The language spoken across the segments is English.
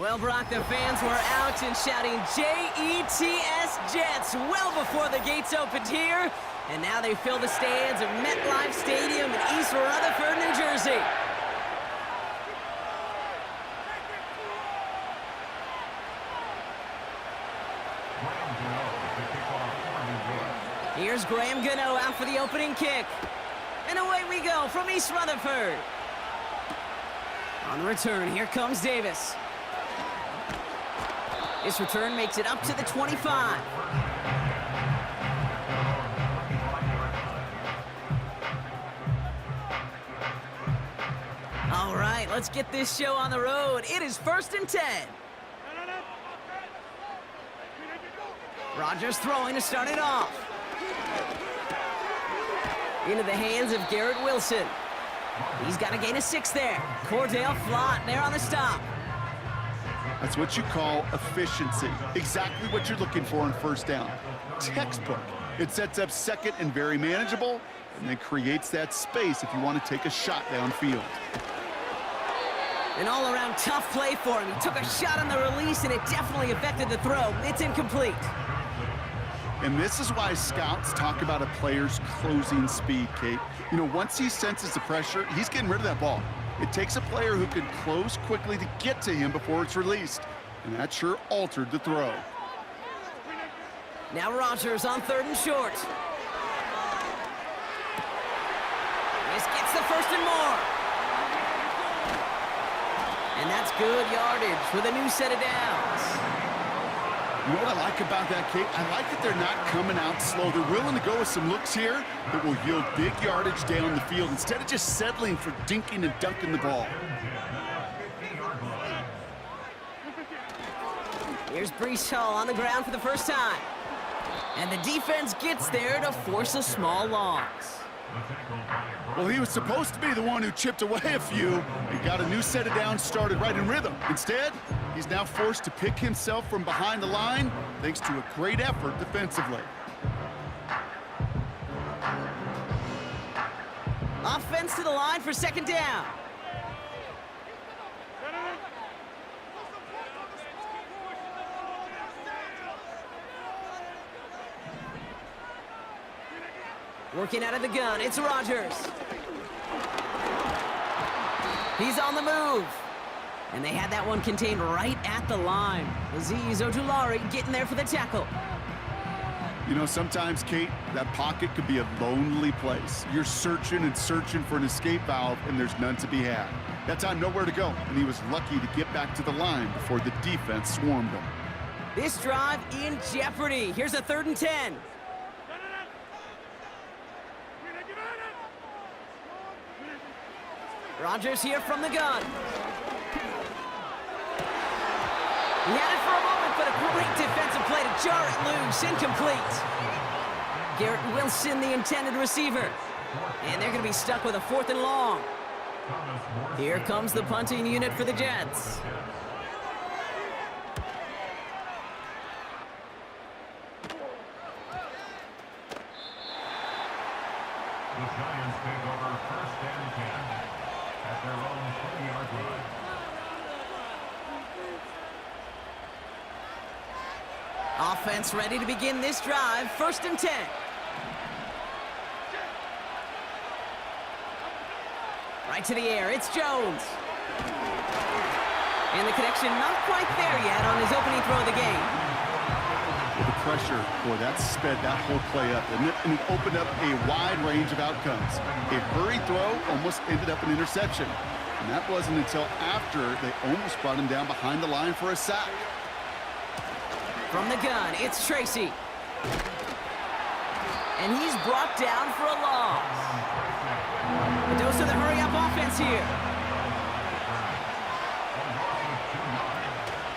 Well, Brock, the fans were out and shouting J-E-T-S Jets well before the gates opened here. And now they fill the stands of MetLife Stadium in East Rutherford, New Jersey. Here's Graham Gano out for the opening kick. And away we go from East Rutherford. On the return, here comes Davis. This return makes it up to the 25. All right, let's get this show on the road. It is 1st and 10. Rodgers throwing to start it off. Into the hands of Garrett Wilson. He's got to gain a 6 there. Cordell Flott there on the stop. That's what you call efficiency. Exactly what you're looking for on first down. Textbook. It sets up second and very manageable, and then creates that space if you want to take a shot downfield. An all-around tough play for him. He took a shot on the release, and it definitely affected the throw. It's incomplete. And this is why scouts talk about a player's closing speed, Kate. You know, once he senses the pressure, he's getting rid of that ball. It takes a player who can close quickly to get to him before it's released. And that sure altered the throw. Now Rodgers on 3rd and short. This gets the 1st and more. And that's good yardage with a new set of downs. You know what I like about that, Kate? I like that they're not coming out slow. They're willing to go with some looks here that will yield big yardage down the field instead of just settling for dinking and dunking the ball. Here's Breece Hall on the ground for the first time. And the defense gets there to force a small loss. Well, he was supposed to be the one who chipped away a few and got a new set of downs started right in rhythm. Instead, he's now forced to pick himself from behind the line thanks to a great effort defensively. Offense to the line for 2nd down. Working out of the gun, it's Rodgers. He's on the move. And they had that one contained right at the line. Azeez Ojulari getting there for the tackle. You know, sometimes, Kate, that pocket could be a lonely place. You're searching and searching for an escape valve, and there's none to be had. That time, nowhere to go, and he was lucky to get back to the line before the defense swarmed him. This drive in jeopardy. Here's a 3rd and 10. Rodgers here from the gun. He had it for a moment, but a great defensive play to jar it loose. Incomplete. Garrett Wilson, the intended receiver. And they're going to be stuck with a 4th and long. Here comes the punting unit for the Jets. The Giants take over 1st and 10 at their own 20-yard line. Offense ready to begin this drive. 1st and 10. Right to the air. It's Jones. And the connection not quite there yet on his opening throw of the game. With the pressure, boy, that sped that whole play up, didn't it? And it opened up a wide range of outcomes. A hurried throw almost ended up an interception. And that wasn't until after they almost brought him down behind the line for a sack. From the gun, it's Tracy. And he's brought down for a loss. A dose of the hurry-up offense here.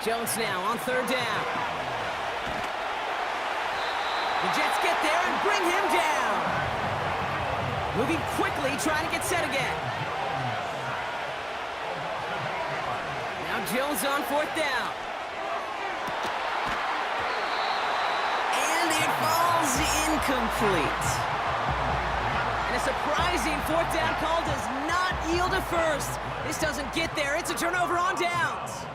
Jones now on 3rd down. The Jets get there and bring him down. Moving quickly, trying to get set again. Now Jones on 4th down. And it falls incomplete. And a surprising 4th down call does not yield a first. This doesn't get there. It's a turnover on downs.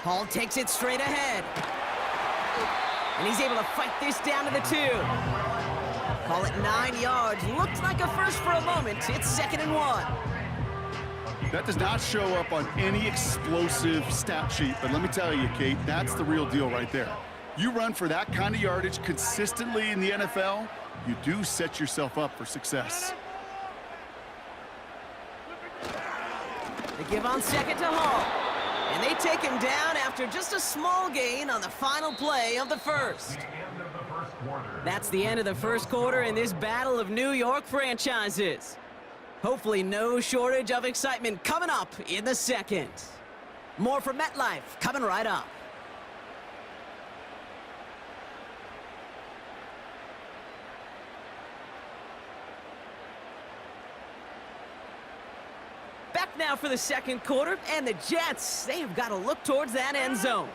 Hall takes it straight ahead. And he's able to fight this down to the 2. Call it 9 yards. Looked like a first for a moment. It's 2nd and 1. That does not show up on any explosive stat sheet, but let me tell you, Kate, that's the real deal right there. You run for that kind of yardage consistently in the NFL, you do set yourself up for success. They give on 2nd to Hall. And they take him down after just a small gain on the final play of the first. That's the end of the first quarter in this battle of New York franchises. Hopefully no shortage of excitement coming up in the second. More from MetLife coming right up. Back now for the second quarter, and the Jets, they have got to look towards that end zone.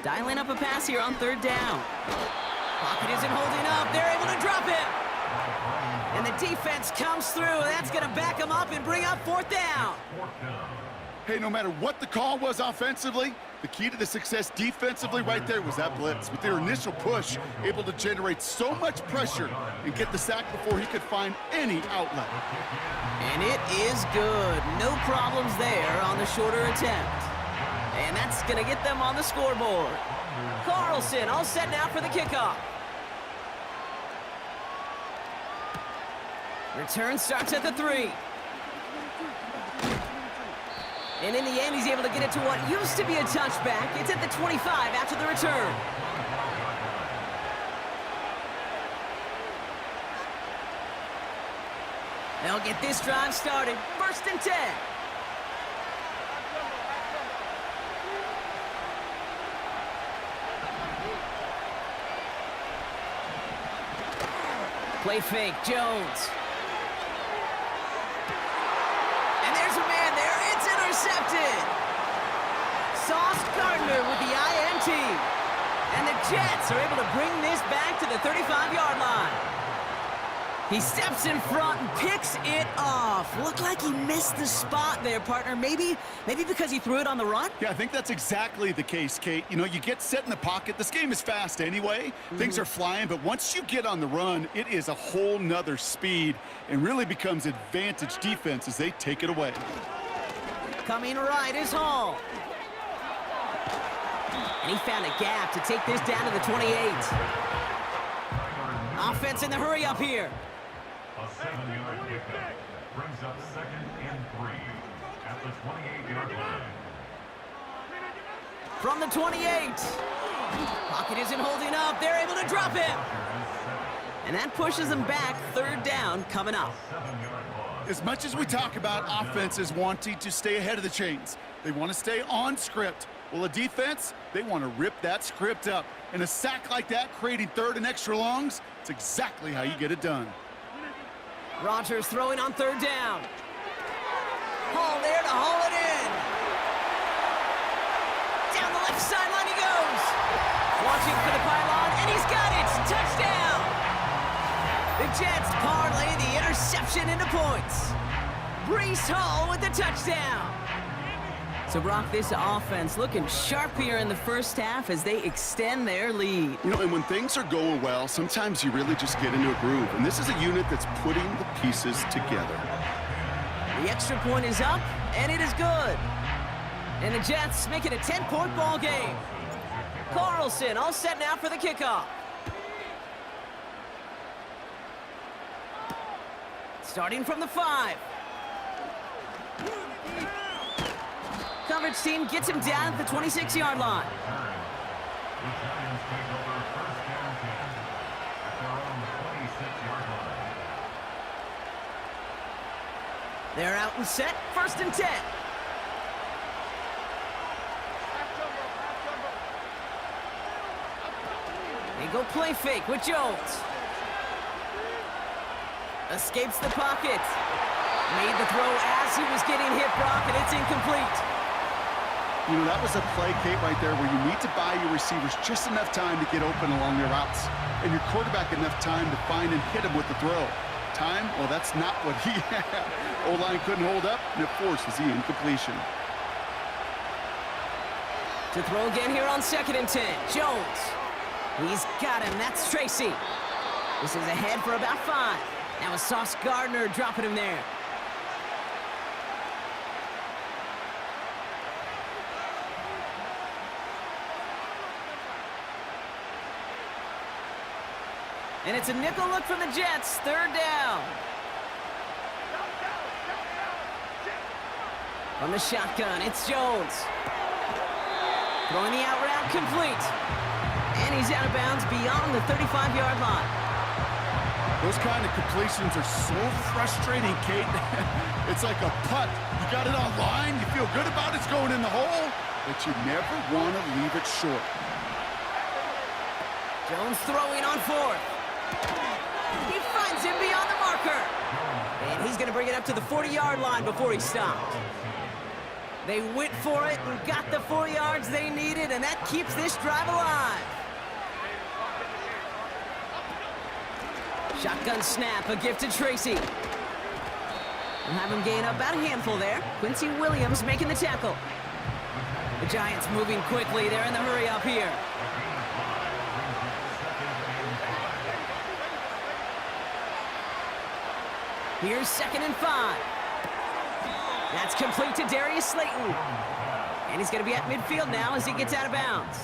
Dialing up a pass here on 3rd down. Pocket isn't holding up. They're able to drop him. And the defense comes through. That's going to back him up and bring up 4th down. Hey, no matter what the call was offensively, the key to the success defensively right there was that blitz. With their initial push, able to generate so much pressure and get the sack before he could find any outlet. And it is good. No problems there on the shorter attempt. And that's going to get them on the scoreboard. Carlson all set now for the kickoff. Return starts at the 3. And in the end, he's able to get it to what used to be a touchback. It's at the 25 after the return. They'll get this drive started. 1st and 10. Play fake, Jones. And there's a man there. It's intercepted. Sauce Gardner with the INT. And the Jets are able to bring this back to the 35-yard line. He steps in front and picks it off. Looked like he missed the spot there, partner. Maybe because he threw it on the run? Yeah, I think that's exactly the case, Kate. You know, you get set in the pocket. This game is fast anyway. Things are flying, but once you get on the run, it is a whole nother speed and really becomes advantage defense as they take it away. Coming right is Hall. And he found a gap to take this down to the 28. Offense in the hurry up here. A 7-yard pickup brings up 2nd and 3 at the 28-yard line. From the 28. Pocket isn't holding up. They're able to drop him. And that pushes them back. 3rd down coming up. As much as we talk about offenses wanting to stay ahead of the chains, they want to stay on script. Well, a defense, they want to rip that script up. And a sack like that, creating 3rd and extra longs, it's exactly how you get it done. Rodgers throwing on 3rd down. Hall there to haul it in. Down the left sideline he goes. Watching for the pylon, and he's got it. Touchdown. The Jets parlay the interception into points. Breece Hall with the touchdown. So, Brock, this offense looking sharp here in the first half as they extend their lead. You know, and when things are going well, sometimes you really just get into a groove. And this is a unit that's putting the pieces together. The extra point is up, and it is good. And the Jets make it a 10-point ball game. Carlson all set now for the kickoff. Starting from the 5. Coverage team gets him down at the 26-yard line. The Giants take over 1st and 10 at their own 26-yard line. They're out and set. 1st and 10. They go play fake with Jones. Escapes the pocket. Made the throw as he was getting hit, Brock, and it's incomplete. You know, that was a play, Kate, right there where you need to buy your receivers just enough time to get open along their routes and your quarterback enough time to find and hit him with the throw. time, well, that's not what he had. O-line couldn't hold up, and it forces the incompletion. To throw again here on 2nd and 10. Jones. He's got him. That's Tracy. This is ahead for about 5. Now it's Sauce Gardner dropping him there. And it's a nickel look from the Jets. 3rd down. From the shotgun, it's Jones. Throwing the out route complete. And he's out of bounds beyond the 35-yard line. Those kind of completions are so frustrating, Kate. It's like a putt. You got it on line, you feel good about it's going in the hole, but you never want to leave it short. Jones throwing on 4th. He finds him beyond the marker. And he's going to bring it up to the 40-yard line before he stopped. They went for it and got the 4 yards they needed, and that keeps this drive alive. Shotgun snap, a gift to Tracy. We'll have him gain up about a handful there. Quincy Williams making the tackle. The Giants moving quickly. They're in the hurry up here. Here's 2nd and 5. That's complete to Darius Slayton. And he's going to be at midfield now as he gets out of bounds.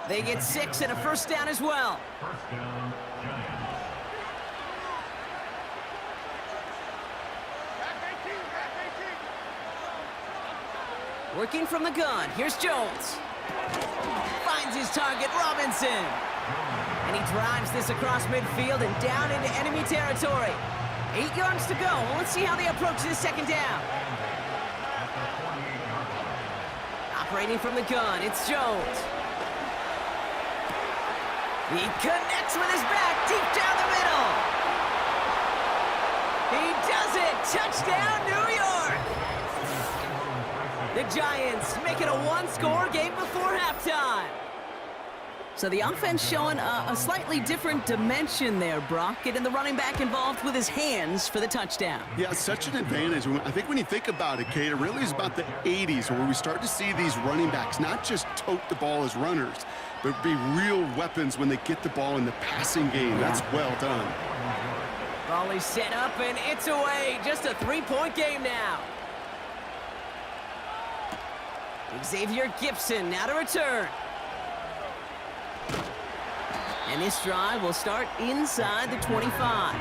They get 6 and a 1st down as well. First down, Giants. Working from the gun. Here's Jones. Finds his target, Robinson. And he drives this across midfield and down into enemy territory. 8 yards to go. Well, let's see how they approach this 2nd down. Operating from the gun, it's Jones. He connects with his back deep down the middle. He does it. Touchdown, New York. The Giants make it a 1-score game before halftime. So the offense showing a slightly different dimension there, Brock. Getting the running back involved with his hands for the touchdown. Yeah, such an advantage. I think when you think about it, Kate, it really is about the 80s where we start to see these running backs not just tote the ball as runners, but be real weapons when they get the ball in the passing game. That's well done. Ball is set up, and it's away. Just a 3-point game now. Xavier Gibson now to return. And this drive will start inside the 25. The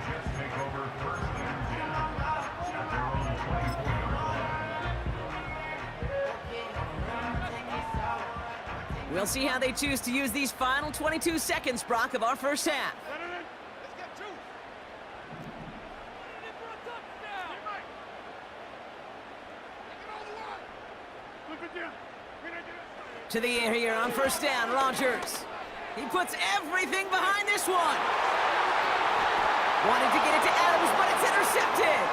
Jets take over 1st and 10 at their own 24-yard line. We'll see how they choose to use these final 22 seconds, Brock, of our first half. To the air here on 1st down, Rodgers. He puts everything behind this one. Wanted to get it to Adams, but it's intercepted.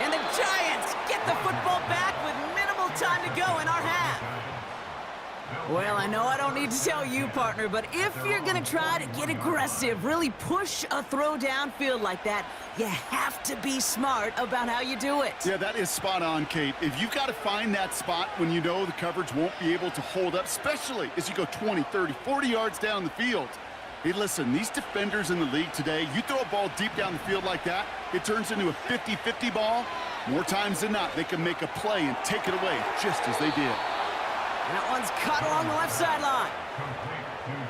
And the Giants get the football back with minimal time to go in our half. Well, I know I don't need to tell you, partner, but if you're going to try to get aggressive, really push a throw downfield like that, you have to be smart about how you do it. Yeah, that is spot on, Kate. If you've got to find that spot when you know the coverage won't be able to hold up, especially as you go 20, 30, 40 yards down the field. Hey, listen, these defenders in the league today, you throw a ball deep down the field like that, it turns into a 50-50 ball. More times than not, they can make a play and take it away just as they did. That one's caught along the left sideline.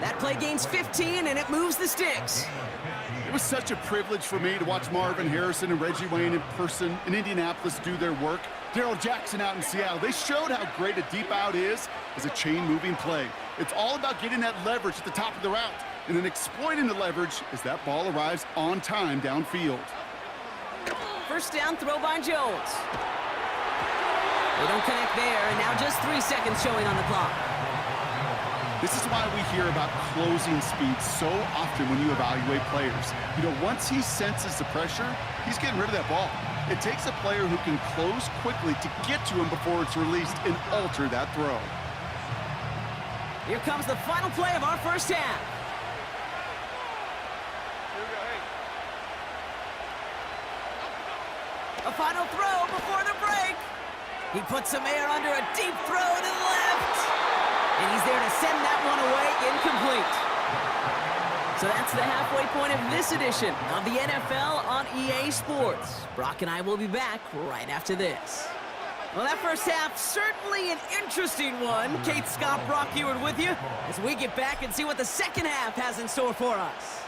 That play gains 15, and it moves the sticks. It was such a privilege for me to watch Marvin Harrison and Reggie Wayne in person in Indianapolis do their work. Darrell Jackson out in Seattle. They showed how great a deep out is as a chain-moving play. It's all about getting that leverage at the top of the route and then exploiting the leverage as that ball arrives on time downfield. 1st down throw by Jones. They don't connect there, and now just 3 seconds showing on the clock. This is why we hear about closing speed so often when you evaluate players. You know, once he senses the pressure, he's getting rid of that ball. It takes a player who can close quickly to get to him before it's released and alter that throw. Here comes the final play of our first half. A final throw before the break. He puts some air under a deep throw to the left. And he's there to send that one away incomplete. So that's the halfway point of this edition of the NFL on EA Sports. Brock and I will be back right after this. Well, that first half, certainly an interesting one. Kate, Scott, Brock Eward with you as we get back and see what the second half has in store for us.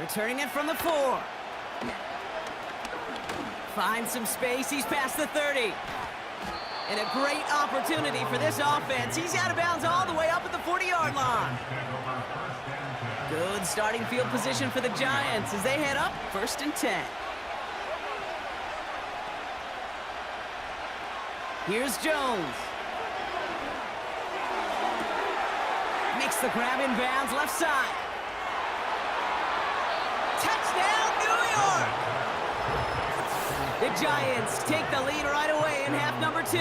Returning it from the 4. Finds some space. He's past the 30. And a great opportunity for this offense. He's out of bounds all the way up at the 40-yard line. Good starting field position for the Giants as they head up 1st and 10. Here's Jones. Makes the grab in bounds, left side. Touchdown, New York! The Giants take the lead right away in half number 2.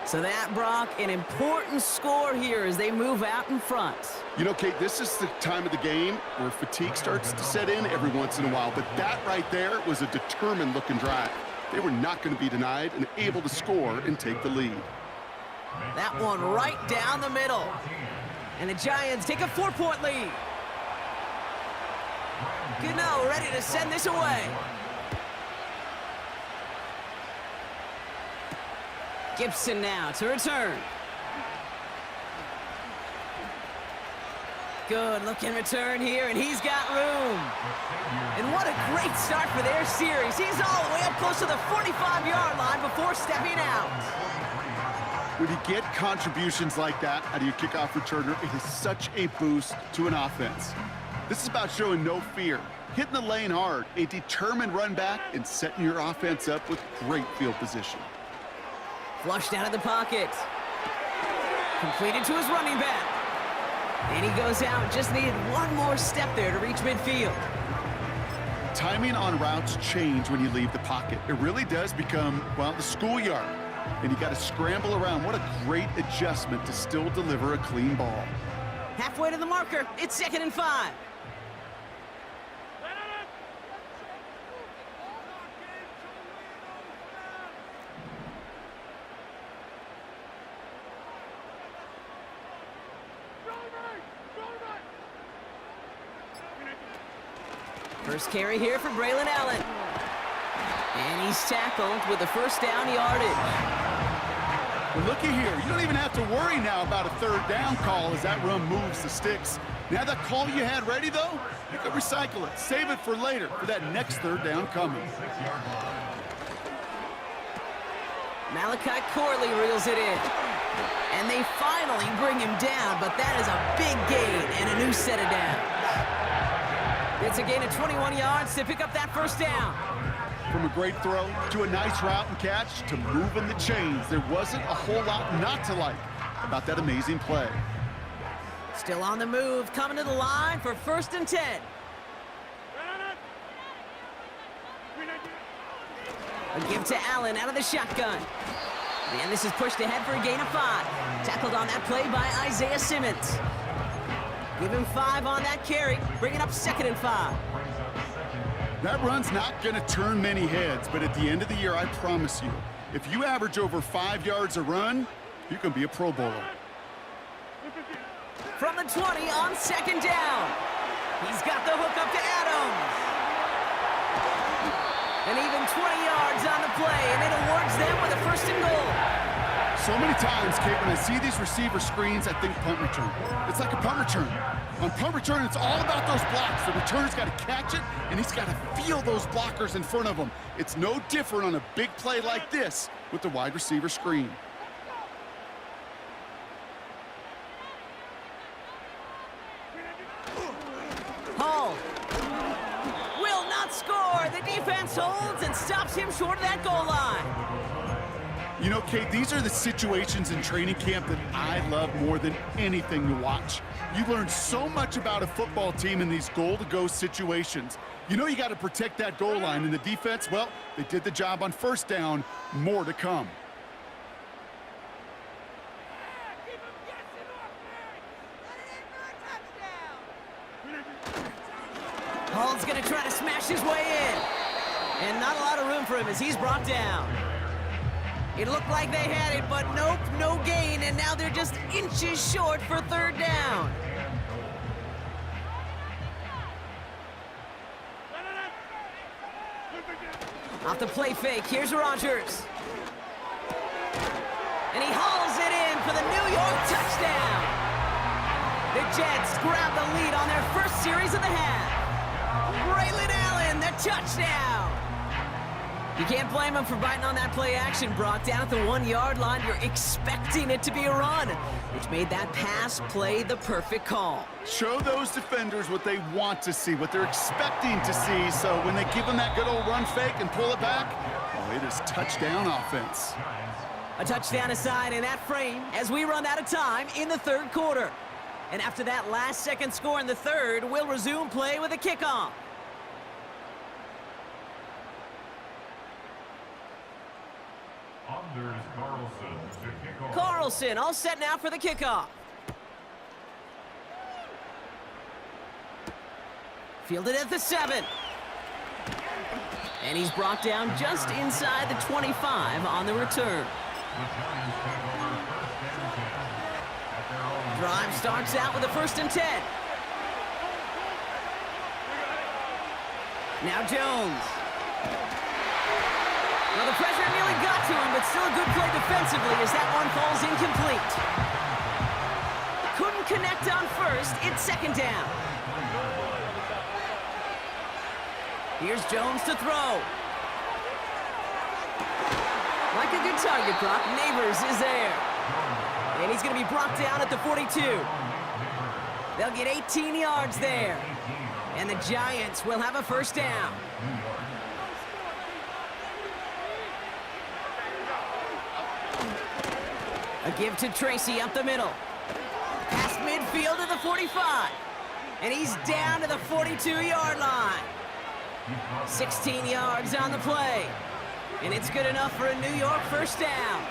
So that, Brock, an important score here as they move out in front. You know, Kate, this is the time of the game where fatigue starts to set in every once in a while, but that right there was a determined-looking drive. They were not going to be denied and able to score and take the lead. That one right down the middle. And the Giants take a 4-point lead. Gano ready to send this away. Gibson now to return. Good looking return here, and he's got room. And what a great start for their series. He's all the way up close to the 45-yard line before stepping out. When you get contributions like that out of your kickoff returner, it is such a boost to an offense. This is about showing no fear, hitting the lane hard, a determined run back, and setting your offense up with great field position. Flushed out of the pocket. Completed to his running back. And he goes out, just needed one more step there to reach midfield. Timing on routes change when you leave the pocket. It really does become, well, the schoolyard. And you got to scramble around. What a great adjustment to still deliver a clean ball. Halfway to the marker, it's 2nd and 5. First carry here for Braylon Allen. And he's tackled with the first down yardage. Well, looky here. You don't even have to worry now about a 3rd down call as that run moves the sticks. Now that call you had ready, though, you can recycle it. Save it for later for that next 3rd down coming. Malachi Corley reels it in. And they finally bring him down, but that is a big gain and a new set of downs. It's a gain of 21 yards to pick up that first down. From a great throw to a nice route and catch to moving the chains, there wasn't a whole lot not to like about that amazing play. Still on the move, coming to the line for 1st and 10. A give to Allen out of the shotgun. And this is pushed ahead for a gain of 5. Tackled on that play by Isaiah Simmons. Give him 5 on that carry, bringing up 2nd and 5. That run's not going to turn many heads, but at the end of the year, I promise you, if you average over 5 yards a run, you can be a Pro Bowler. From the 20 on 2nd down. He's got the hook up to Adams. And even 20 yards on the play, and it awards them with a 1st and goal. So many times, Kate, when I see these receiver screens, I think punt return. It's like a punt return. On punt return, it's all about those blocks. The returner's got to catch it, and he's got to feel those blockers in front of him. It's no different on a big play like this with the wide receiver screen. Hall will not score. The defense holds and stops him short of that goal line. You know, Kate, these are the situations in training camp that I love more than anything to watch. You learn so much about a football team in these goal-to-go situations. You know you got to protect that goal line, and the defense, well, they did the job on 1st down. More to come. Hall's going to try to smash his way in. And not a lot of room for him as he's brought down. It looked like they had it, but nope, no gain, and now they're just inches short for third down. Off the play fake, here's Rodgers. And he hauls it in for the New York touchdown. The Jets grab the lead on their first series of the half. Braylon Allen, the touchdown. You can't blame him for biting on that play action, Brock. Down at the 1-yard line, you're expecting it to be a run, which made that pass play the perfect call. Show those defenders what they want to see, what they're expecting to see, so when they give them that good old run fake and pull it back, well, it is touchdown offense. A touchdown aside in that frame as we run out of time in the third quarter. And after that last-second score in the third, we'll resume play with a kickoff. Anders Carlson to kick off. Carlson all set now for the kickoff. Fielded at the 7. And he's brought down just inside the 25 on the return. The Giants take over first and 10 at their own. Drive starts out with a 1st and 10. Now Jones. Well, the pressure nearly got to him, but still a good play defensively as that one falls incomplete. Couldn't connect on first. It's 2nd down. Here's Jones to throw. Like a good target, Brock. Neighbors is there. And he's going to be brought down at the 42. They'll get 18 yards there. And the Giants will have a 1st down. A give to Tracy up the middle. Past midfield to the 45. And he's down to the 42-yard line. 16 yards on the play. And it's good enough for a New York 1st down.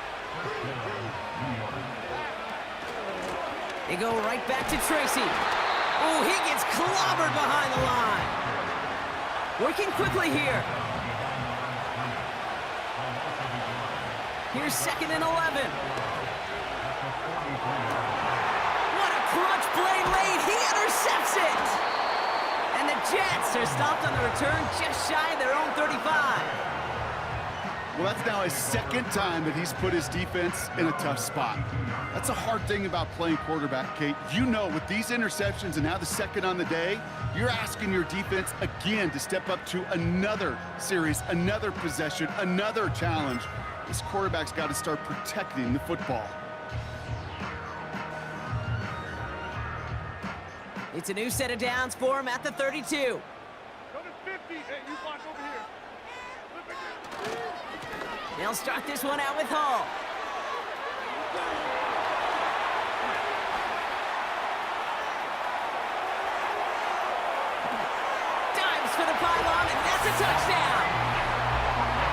They go right back to Tracy. Oh, he gets clobbered behind the line. Working quickly here. Here's 2nd and 11. What a crunch play late. He intercepts it. And the Jets are stopped on the return just shy of their own 35. Well, that's now his 2nd time that he's put his defense in a tough spot. That's a hard thing about playing quarterback, Kate. You know, with these interceptions and now the 2nd on the day, you're asking your defense again to step up to another series, another possession, another challenge. This quarterback's got to start protecting the football. It's a new set of downs for him at the 32. Go to 50. Hey, you block over here. They'll start this one out with Hall. Dives for the pylon, and that's a touchdown.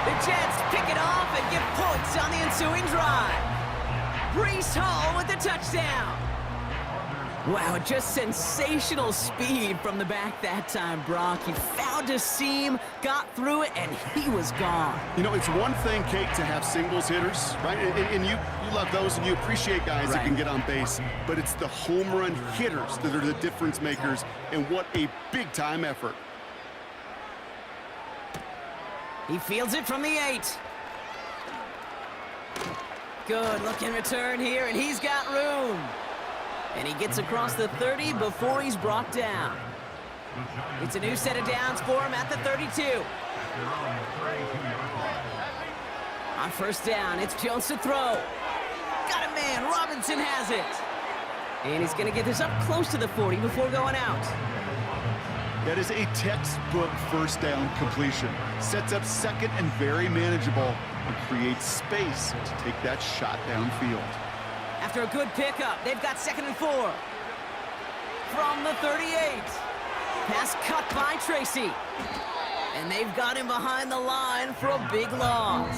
The Jets pick it off and give points on the ensuing drive. Breece Hall with the touchdown. Wow, just sensational speed from the back that time, Brock. He found a seam, got through it, and he was gone. You know, it's one thing, Kate, to have singles hitters, right? And you love those and you appreciate guys that can get on base. But it's the home run hitters that are the difference makers, and what a big-time effort. He fields it from the 8. Good looking return here, and he's got room. And he gets across the 30 before he's brought down. It's a new set of downs for him at the 32. On 1st down, it's Jones to throw. Got a man, Robinson has it. And he's going to get this up close to the 40 before going out. That is a textbook 1st down completion. Sets up 2nd and very manageable, and creates space to take that shot downfield. After a good pickup, they've got 2nd and 4. From the 38. Pass cut by Tracy. And they've got him behind the line for a big loss.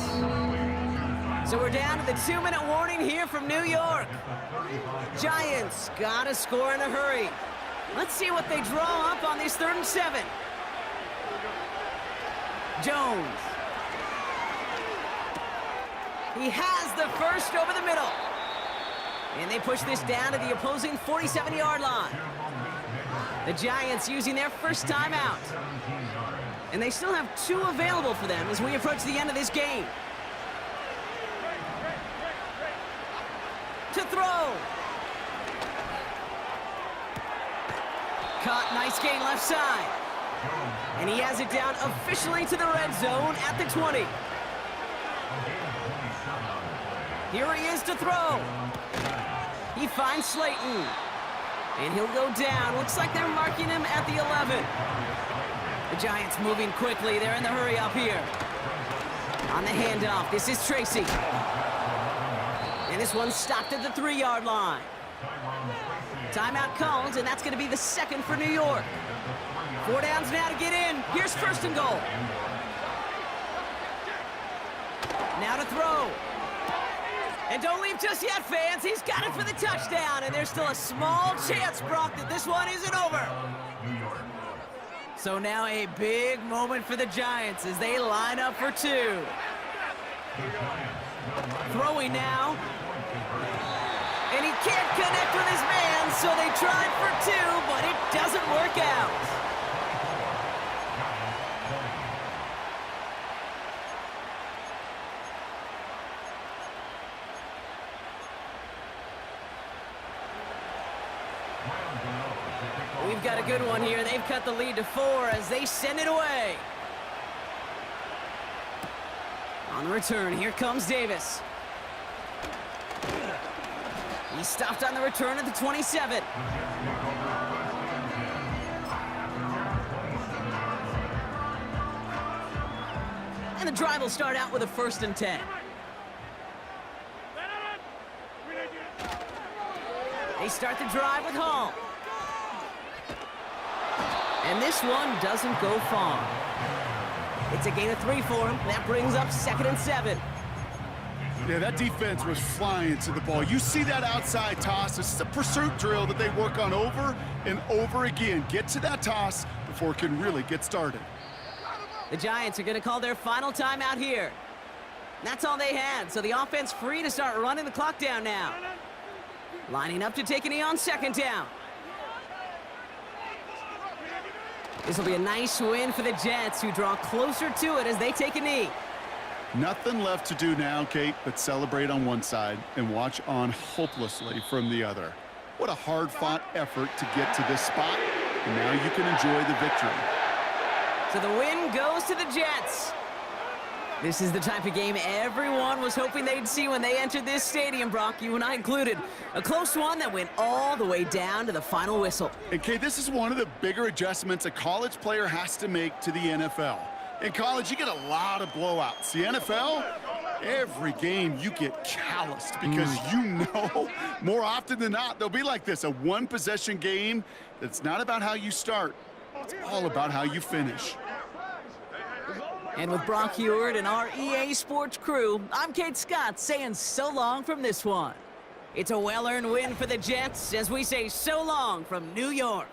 So we're down to the 2-minute warning here from New York. Giants got to score in a hurry. Let's see what they draw up on this 3rd and 7. Jones. He has the first over the middle. And they push this down to the opposing 47-yard line. The Giants using their first timeout. And they still have 2 available for them as we approach the end of this game. To throw. Caught, nice gain left side. And he has it down officially to the red zone at the 20. Here he is to throw. He finds Slayton. And he'll go down. Looks like they're marking him at the 11. The Giants moving quickly. They're in the hurry up here. On the handoff, this is Tracy. And this one's stopped at the 3-yard line. Timeout called, and that's going to be the second for New York. 4 downs now to get in. Here's first and goal. Now to throw. And don't leave just yet, fans. He's got it for the touchdown, and there's still a small chance, Brock, that this one isn't over. So now a big moment for the Giants as they line up for 2. Throwing now. And he can't connect with his man, so they tried for 2, but it doesn't work out. We've got a good one here. They've cut the lead to 4 as they send it away. On the return, here comes Davis. He stopped on the return at the 27. And the drive will start out with a 1st and 10. They start the drive with Hall. And this one doesn't go far. It's a gain of 3 for him. That brings up 2nd and 7. Yeah, that defense was flying to the ball. You see that outside toss. This is a pursuit drill that they work on over and over again. Get to that toss before it can really get started. The Giants are going to call their final timeout here. That's all they had, so the offense free to start running the clock down now. Lining up to take a knee on 2nd down. This will be a nice win for the Jets, who draw closer to it as they take a knee. Nothing left to do now, Kate, but celebrate on one side and watch on hopelessly from the other. What a hard-fought effort to get to this spot, and now you can enjoy the victory. So the win goes to the Jets. This is the type of game everyone was hoping they'd see when they entered this stadium, Brock, you and I included. A close one that went all the way down to the final whistle. And Kate, this is one of the bigger adjustments a college player has to make to the NFL. In college, you get a lot of blowouts. The NFL, every game you get calloused because you know more often than not they'll be like this, a one-possession game that's not about how you start. It's all about how you finish. And with Brock Heward and our EA Sports crew, I'm Kate Scott saying so long from this one. It's a well-earned win for the Jets as we say so long from New York.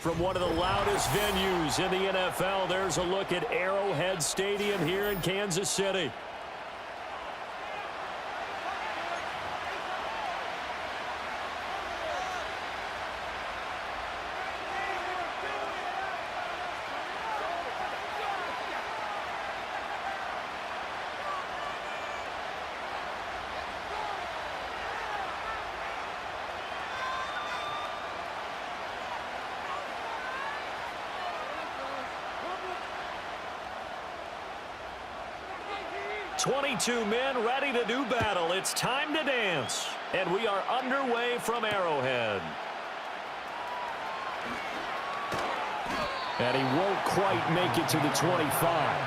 From one of the loudest venues in the NFL, there's a look at Arrowhead Stadium here in Kansas City. "22 men ready to do battle. It's time to dance." And we are underway from Arrowhead. And he won't quite make it to the 25.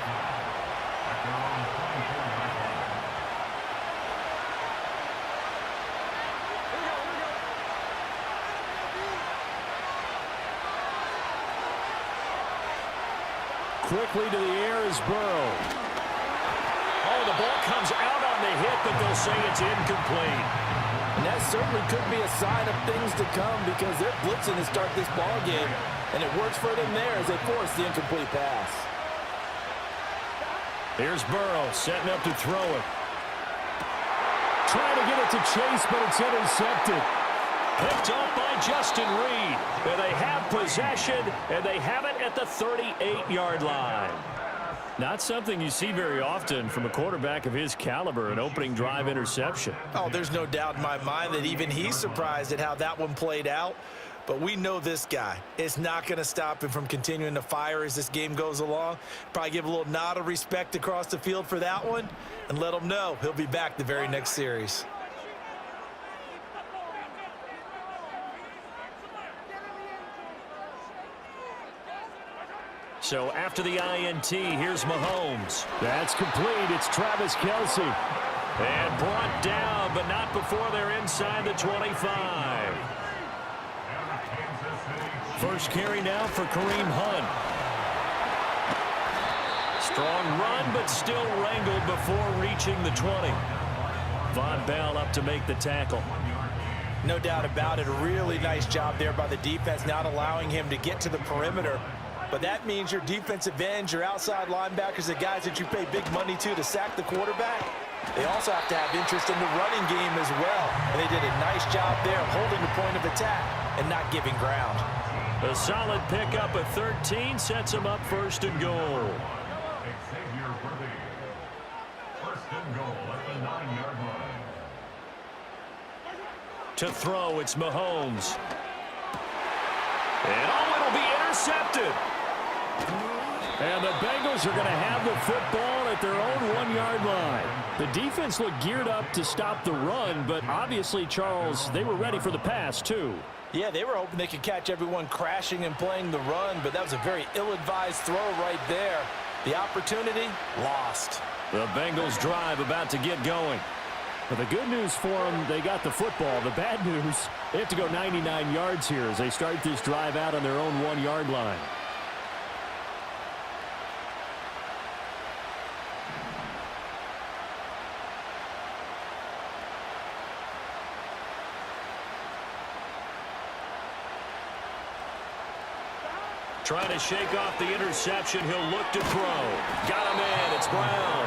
Quickly to the air is Burrow. Oh, the ball comes out on the hit, but they'll say it's incomplete. And that certainly could be a sign of things to come because they're blitzing to start this ball game, and it works for them there as they force the incomplete pass. Here's Burrow setting up to throw it. Trying to get it to Chase, but it's intercepted. Picked off by Justin Reed. And they have possession, and they have it at the 38-yard line. Not something you see very often from a quarterback of his caliber, an opening drive interception. Oh, there's no doubt in my mind that even he's surprised at how that one played out. But we know this guy. It's not going to stop him from continuing to fire as this game goes along. Probably give a little nod of respect across the field for that one and let him know he'll be back the very next series. So after the INT, here's Mahomes. That's complete. It's Travis Kelce. And brought down, but not before they're inside the 25. First carry now for Kareem Hunt. Strong run, but still wrangled before reaching the 20. Von Bell up to make the tackle. No doubt about it. A really nice job there by the defense, not allowing him to get to the perimeter. But that means your defensive ends, your outside linebackers, the guys that you pay big money to sack the quarterback, they also have to have interest in the running game as well. And they did a nice job there holding the point of attack and not giving ground. A solid pickup of 13 sets him up first and goal. First and goal at the 9-yard line. To throw, it's Mahomes. And it'll be intercepted. And the Bengals are going to have the football at their own 1-yard line. The defense looked geared up to stop the run, but obviously, Charles, they were ready for the pass, too. Yeah, they were hoping they could catch everyone crashing and playing the run, but that was a very ill-advised throw right there. The opportunity, lost. The Bengals drive about to get going. But the good news for them, they got the football. The bad news, they have to go 99 yards here as they start this drive out on their own 1-yard line. Trying to shake off the interception. He'll look to throw. Got him in. It's Brown.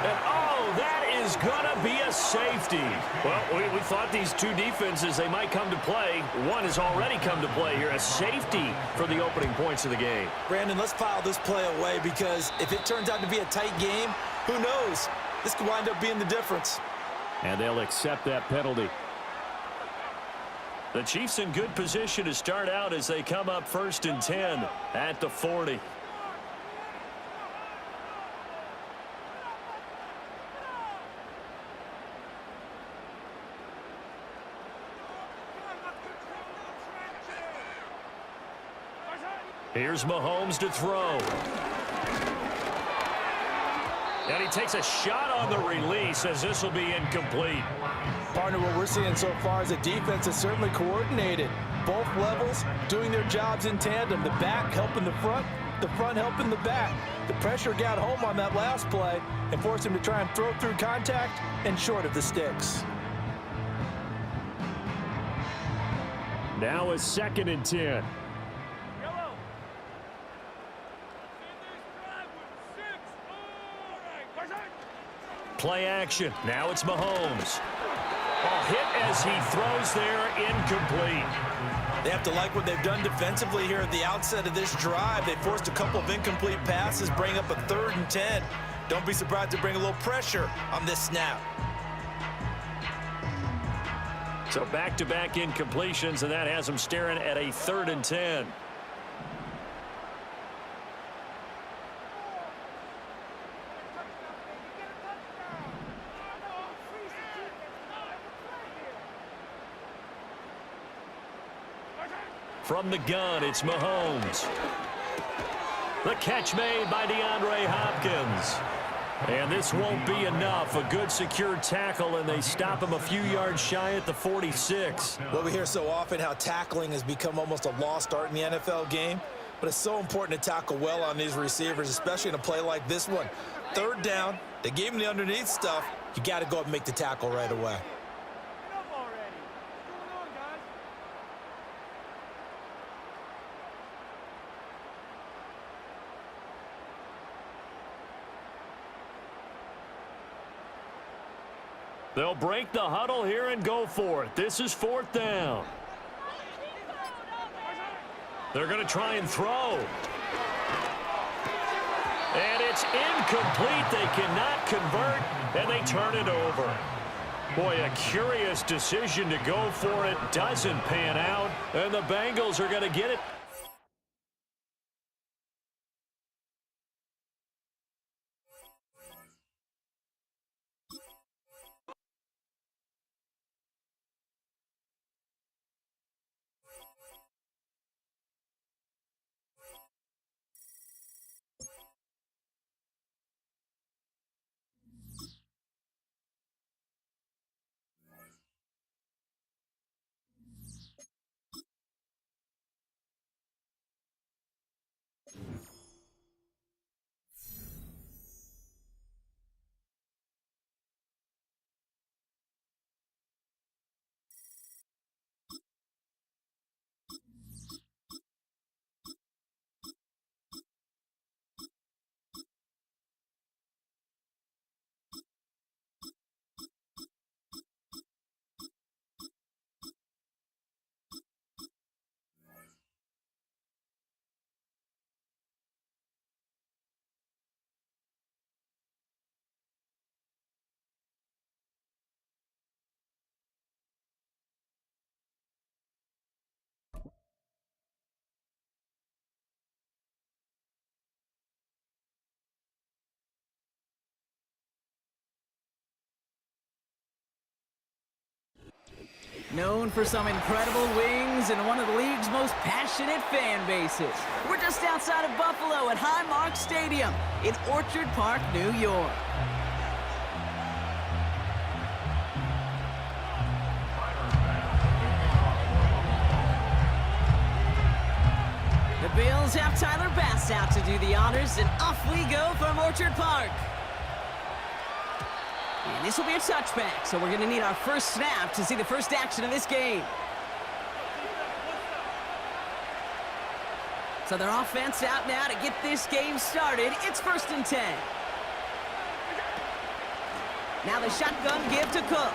And, oh, that is going to be a safety. Well, we thought these two defenses, they might come to play. One has already come to play here. A safety for the opening points of the game. Brandon, let's file this play away because if it turns out to be a tight game, who knows? This could wind up being the difference. And they'll accept that penalty. The Chiefs in good position to start out as they come up 1st and 10 at the 40. Here's Mahomes to throw. And he takes a shot on the release as this will be incomplete. Partner, what we're seeing so far is a defense that's certainly coordinated. Both levels doing their jobs in tandem. The back helping the front helping the back. The pressure got home on that last play and forced him to try and throw through contact and short of the sticks. Now a 2nd and 10. play action. Now it's Mahomes. Hit as he throws there, incomplete. They have to like what they've done defensively here at the outset of this drive. They forced a couple of incomplete passes, bring up a 3rd and 10. Don't be surprised to bring a little pressure on this snap. So back-to-back incompletions, and that has them staring at a 3rd and 10. From the gun, it's Mahomes. The catch made by DeAndre Hopkins. And this won't be enough. A good secure tackle, and they stop him a few yards shy at the 46. Well, we hear so often how tackling has become almost a lost art in the NFL game. But it's so important to tackle well on these receivers, especially in a play like this one. 3rd down, they gave him the underneath stuff. You got to go up and make the tackle right away. They'll break the huddle here and go for it. This is 4th down. They're going to try and throw. And it's incomplete. They cannot convert, and they turn it over. Boy, a curious decision to go for it. Doesn't pan out, and the Bengals are going to get it. Known for some incredible wings and one of the league's most passionate fan bases. We're just outside of Buffalo at Highmark Stadium in Orchard Park, New York. The Bills have Tyler Bass out to do the honors, and off we go from Orchard Park. And this will be a touchback, so we're going to need our first snap to see the first action of this game. So their offense out now to get this game started. It's 1st and 10. Now the shotgun give to Cook.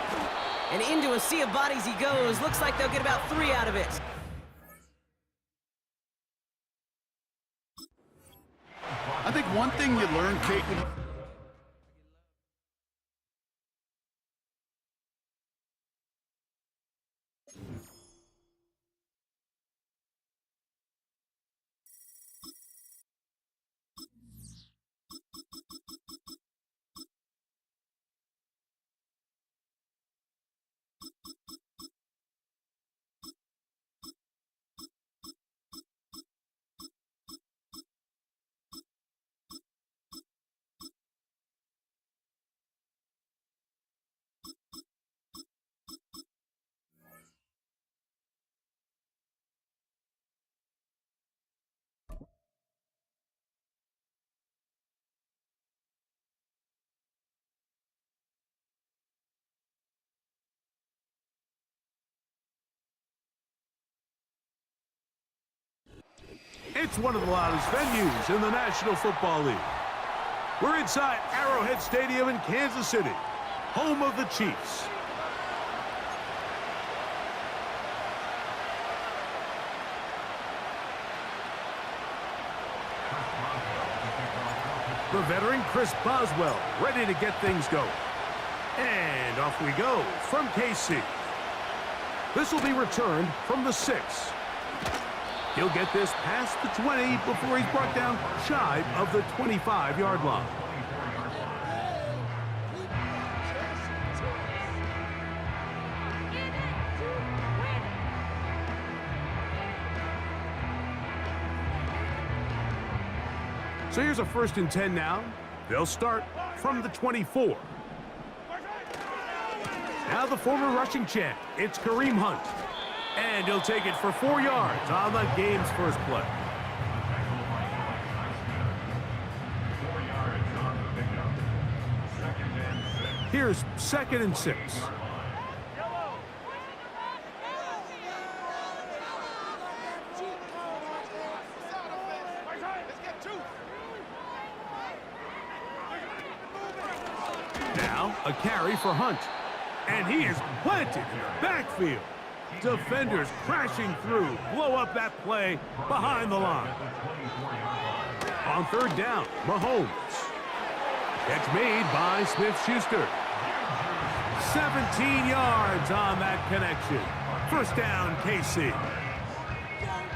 And into a sea of bodies he goes. Looks like they'll get about 3 out of it. I think one thing you learn, Kate, It's one of the loudest venues in the National Football League. We're inside Arrowhead Stadium in Kansas City, home of the Chiefs. The veteran Chris Boswell ready to get things going. And off we go from KC. This will be returned from the 6. He'll get this past the 20 before he's brought down shy of the 25-yard line. So here's a 1st and 10 now. They'll start from the 24. Now the former rushing champ, it's Kareem Hunt. And he'll take it for 4 yards on the game's first play. Here's 2nd and 6. Now a carry for Hunt. And he is planted in the backfield. Defenders crashing through, blow up that play behind the line. On 3rd down, Mahomes. Catch made by Smith-Schuster. 17 yards on that connection. 1st down, KC.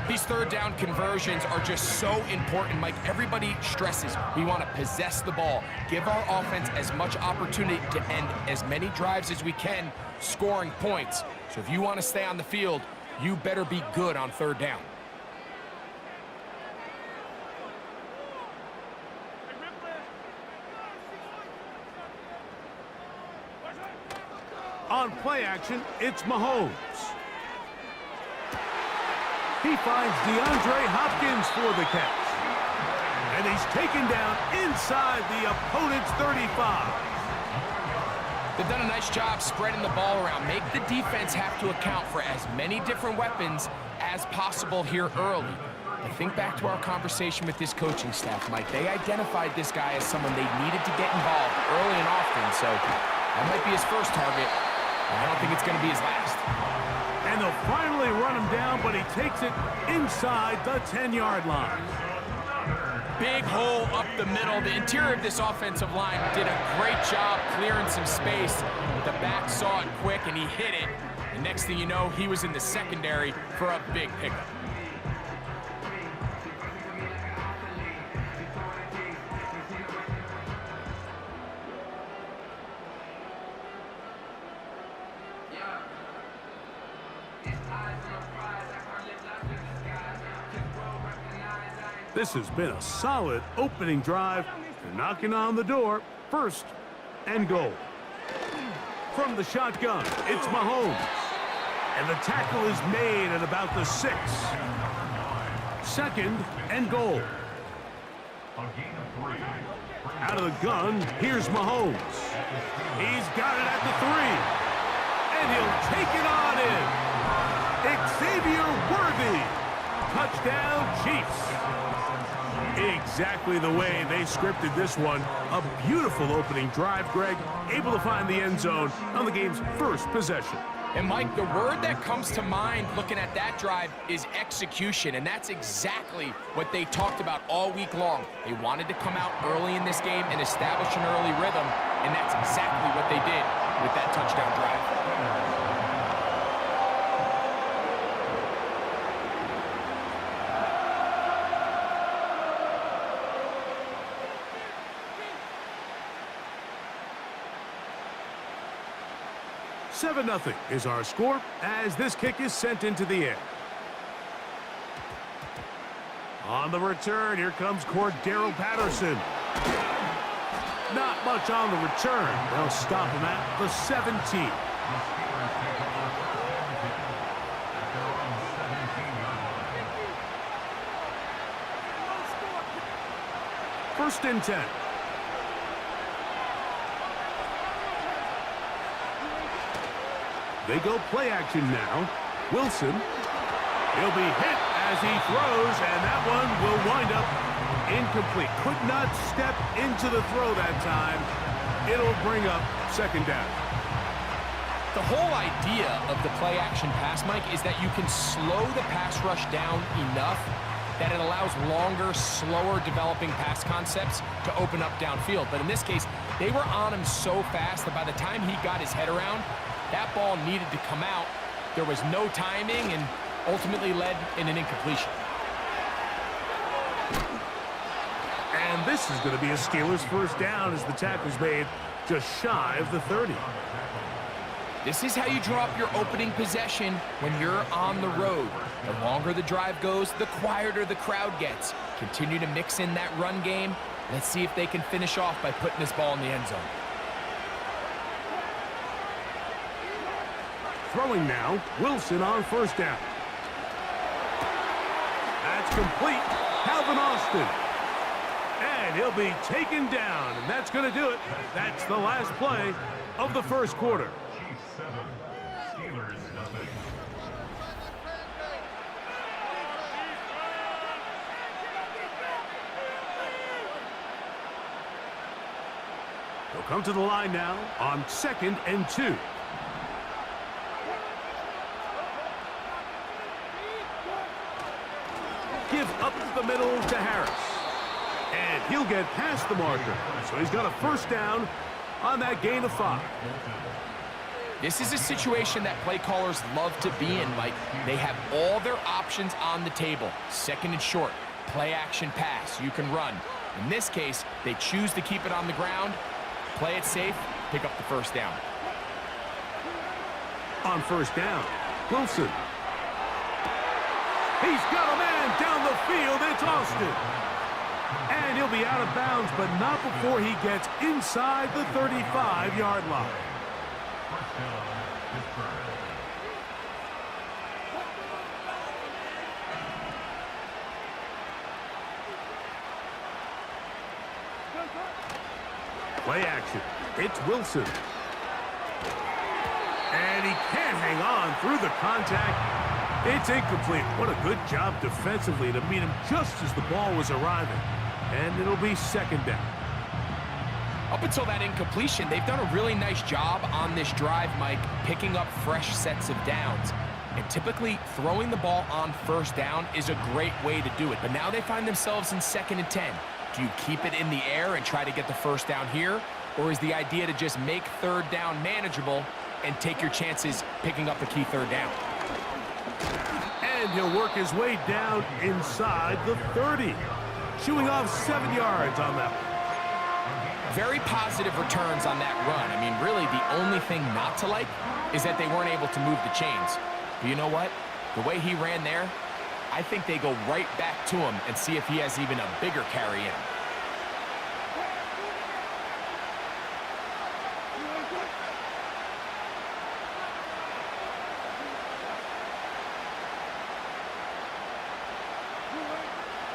These 3rd down conversions are just so important, Mike. Everybody stresses we want to possess the ball, give our offense as much opportunity to end as many drives as we can, scoring points. So if you want to stay on the field, you better be good on 3rd down. On play action, it's Mahomes. He finds DeAndre Hopkins for the catch. And he's taken down inside the opponent's 35. They've done a nice job spreading the ball around. Make the defense have to account for as many different weapons as possible here early. But think back to our conversation with this coaching staff, Mike. They identified this guy as someone they needed to get involved early and often. So that might be his first target. I don't think it's going to be his last. And they'll finally run him down, but he takes it inside the 10-yard line. Big hole up the middle. The interior of this offensive line did a great job clearing some space. The back saw it quick, and he hit it. The next thing you know, he was in the secondary for a big pickup. This has been a solid opening drive. They're knocking on the door. 1st and goal. From the shotgun, it's Mahomes. And the tackle is made at about the 6. 2nd and goal. Out of the gun, here's Mahomes. He's got it at the 3. And he'll take it on in. Xavier Worthy. Touchdown, Chiefs. Exactly the way they scripted this one. A beautiful opening drive, Greg. Able to find the end zone on the game's first possession. And, Mike, the word that comes to mind looking at that drive is execution, and that's exactly what they talked about all week long. They wanted to come out early in this game and establish an early rhythm, and that's exactly what they did with that touchdown drive. Seven 7-0 is our score as this kick is sent into the air. On the return, here comes Cordero Patterson. Not much on the return. They'll stop him at the 17. First and 10. They go play action now. Wilson. He'll be hit as he throws, and that one will wind up Incomplete. Could not step into the throw that time. It'll bring up second down. The whole idea of the play-action pass, Mike, is that you can slow the pass rush down enough that it allows longer, slower developing pass concepts to open up downfield. But in this case, they were on him so fast that by the time he got his head around, that ball needed to come out. There was no timing and ultimately led in an incompletion. And this is going to be a Steelers first down as the tackle's made just shy of the 30. This is how you draw up your opening possession when you're on the road. The longer the drive goes, the quieter the crowd gets. Continue to mix in that run game. Let's see if they can finish off by putting this ball in the end zone. Throwing now, Wilson on first down. That's complete. Calvin Austin. And he'll be taken down, and that's going to do it. That's the last play of the first quarter. Chiefs 7, Steelers nothing. They'll come to the line now on 2nd and 2. Give up the middle to Harris. And he'll get past the marker. So he's got a first down on that gain of 5. This is a situation that play callers love to be in, Mike. They have all their options on the table. 2nd and short, play action pass, you can run. In this case, they choose to keep it on the ground, play it safe, pick up the first down. On first down, Wilson. He's got a man down the field. It's Austin. And he'll be out of bounds, but not before he gets inside the 35-yard line. First down, Pittsburgh. Play action. It's Wilson. And he can't hang on through the contact. It's incomplete. What a good job defensively to meet him just as the ball was arriving. And it'll be second down. Up until that incompletion, they've done a really nice job on this drive, Mike, picking up fresh sets of downs. And typically, throwing the ball on first down is a great way to do it. But now they find themselves in 2nd and 10. Do you keep it in the air and try to get the first down here? Or is the idea to just make third down manageable and take your chances picking up a key third down? And he'll work his way down inside the 30. Chewing off 7 yards on that one. Very positive returns on that run. I mean, really, the only thing not to like is that they weren't able to move the chains. But you know what? The way he ran there, I think they go right back to him and see if he has even a bigger carry in.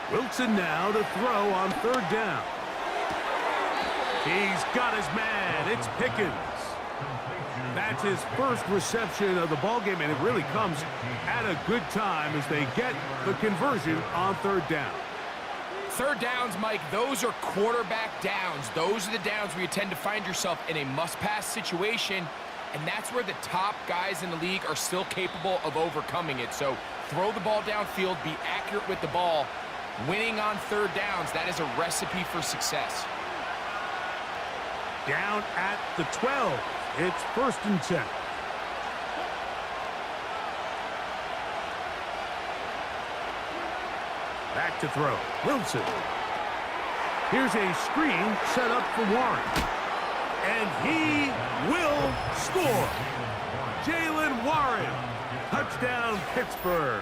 Wilson now to throw on third down. He's got his man. It's Pickens. That's his first reception of the ballgame, and it really comes at a good time as they get the conversion on third down. Third downs, Mike, those are quarterback downs. Those are the downs where you tend to find yourself in a must-pass situation, and that's where the top guys in the league are still capable of overcoming it. So throw the ball downfield, be accurate with the ball. Winning on third downs, that is a recipe for success. Down at the 12. It's 1st and 10. Back to throw. Wilson. Here's a screen set up for Warren. And he will score. Jalen Warren. Touchdown, Pittsburgh.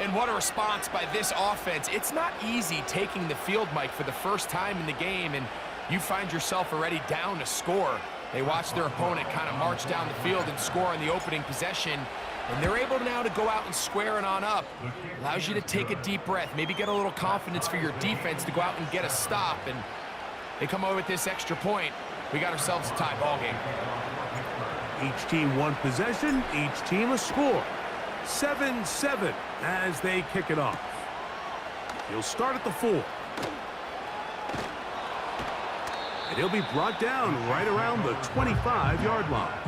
And what a response by this offense. It's not easy taking the field, Mike, for the first time in the game, and you find yourself already down to score. They watch their opponent kind of march down the field and score on the opening possession, and they're able now to go out and square it on up. Allows you to take a deep breath, maybe get a little confidence for your defense to go out and get a stop, and they come away with this extra point. We got ourselves a tie ball game. Each team one possession, each team a score. 7-7 as they kick it off. He'll start at the 4. And he'll be brought down right around the 25-yard line.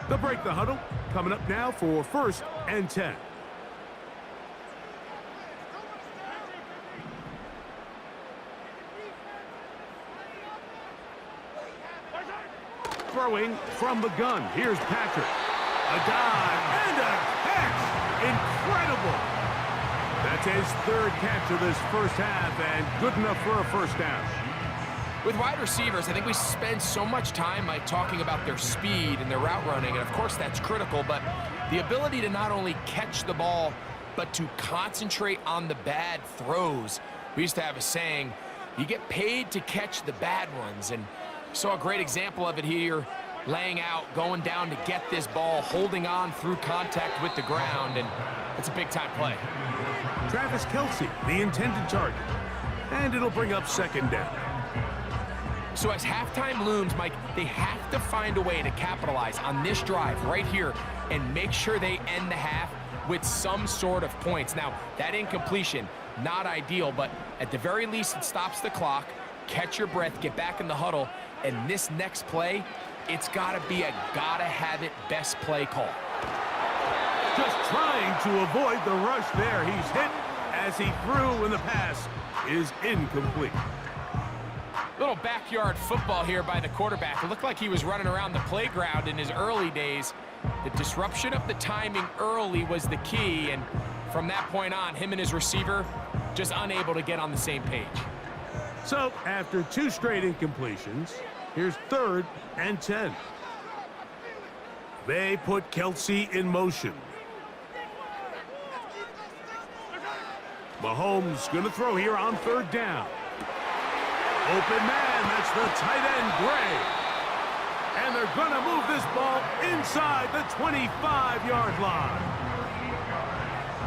They'll break the huddle. Coming up now for 1st and 10. Throwing from the gun. Here's Patrick. A dive and a catch. Incredible. That's his 3rd catch of this first half and good enough for a first down. With wide receivers, I think we spend so much time talking about their speed and their route running, and of course that's critical, but the ability to not only catch the ball, but to concentrate on the bad throws. We used to have a saying, you get paid to catch the bad ones, and saw a great example of it here, laying out, going down to get this ball, holding on through contact with the ground, and it's a big-time play. Travis Kelce, the intended target, and it'll bring up 2nd down. So as halftime looms, Mike, they have to find a way to capitalize on this drive right here and make sure they end the half with some sort of points. Now, that incompletion, not ideal, but at the very least, it stops the clock. Catch your breath, get back in the huddle, and this next play, it's got to be a gotta-have-it best play call. Just trying to avoid the rush there. He's hit as he threw, and the pass is incomplete. Little backyard football here by the quarterback. It looked like he was running around the playground in his early days. The disruption of the timing early was the key, and from that point on, him and his receiver just unable to get on the same page. So, after 2 straight incompletions, here's 3rd and 10. They put Kelce in motion. Mahomes going to throw here on 3rd down. Open man, that's the tight end, Gray. And they're going to move this ball inside the 25-yard line.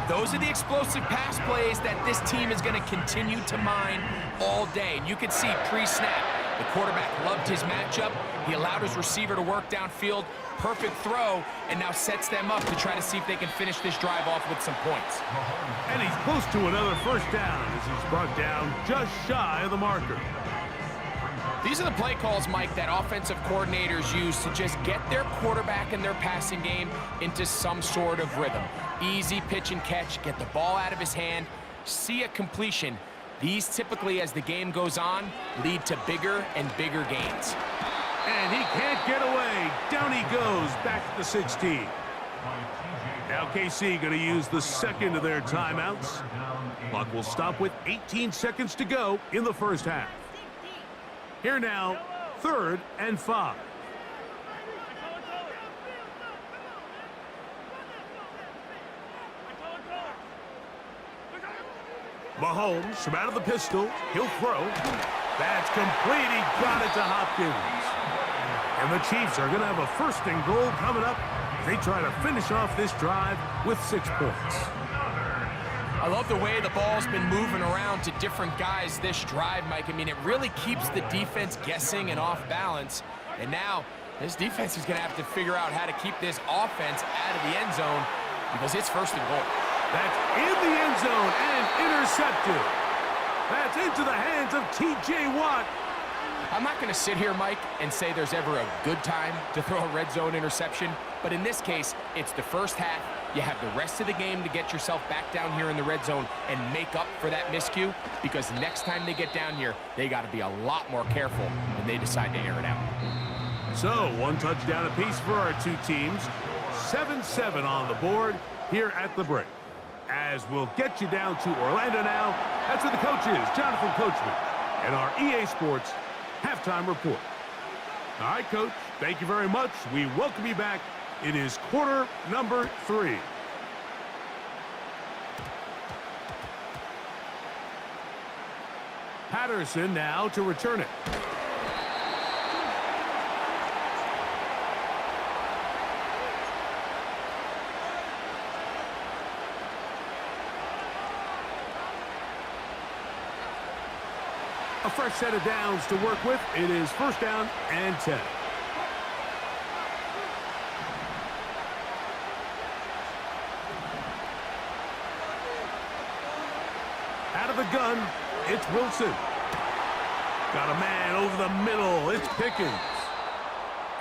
Those are the explosive pass plays that this team is going to continue to mine all day. And you can see pre-snap, the quarterback loved his matchup. He allowed his receiver to work downfield. Perfect throw, and now sets them up to try to see if they can finish this drive off with some points. And he's close to another first down as he's brought down just shy of the marker. These are the play calls, Mike, that offensive coordinators use to just get their quarterback and their passing game into some sort of rhythm. Easy pitch and catch, get the ball out of his hand, see a completion. These typically, as the game goes on, lead to bigger and bigger gains. And he can't get away. Down he goes, back to the 16. Now KC going to use the 2nd of their timeouts. Clock will stop with 18 seconds to go in the first half. Here now, 3rd and 5. Mahomes from out of the pistol. He'll throw. That's complete. He got it to Hopkins. And the Chiefs are going to have a 1st and goal coming up. They try to finish off this drive with 6 points. I love the way the ball's been moving around to different guys this drive, Mike. I mean, it really keeps the defense guessing and off balance. And now, this defense is going to have to figure out how to keep this offense out of the end zone because it's 1st and goal. That's in the end zone and intercepted. That's into the hands of T.J. Watt. I'm not going to sit here, Mike, and say there's ever a good time to throw a red zone interception, but in this case, it's the first half. You have the rest of the game to get yourself back down here in the red zone and make up for that miscue, because next time they get down here, they got to be a lot more careful when they decide to air it out. So, 1 touchdown apiece for our 2 teams. 7-7 on the board here at the break. As we'll get you down to Orlando now, that's where the coach is, Jonathan Coachman, and our EA Sports halftime report. All right, Coach, thank you very much. We welcome you back. It is quarter number 3. Patterson now to return it. A fresh set of downs to work with. It is 1st down and 10. gun, it's Wilson. Got a man over the middle. It's Pickens.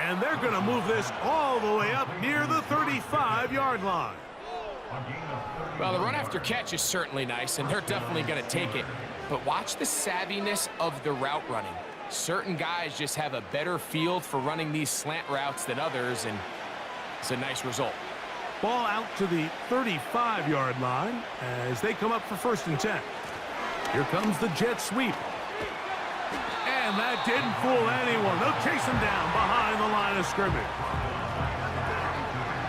And they're going to move this all the way up near the 35-yard line. Well, the run after catch is certainly nice, and they're definitely going to take it. But watch the savviness of the route running. Certain guys just have a better field for running these slant routes than others, and it's a nice result. Ball out to the 35-yard line as they come up for 1st and 10. Here comes the jet sweep. And that didn't fool anyone. They'll chase him down behind the line of scrimmage.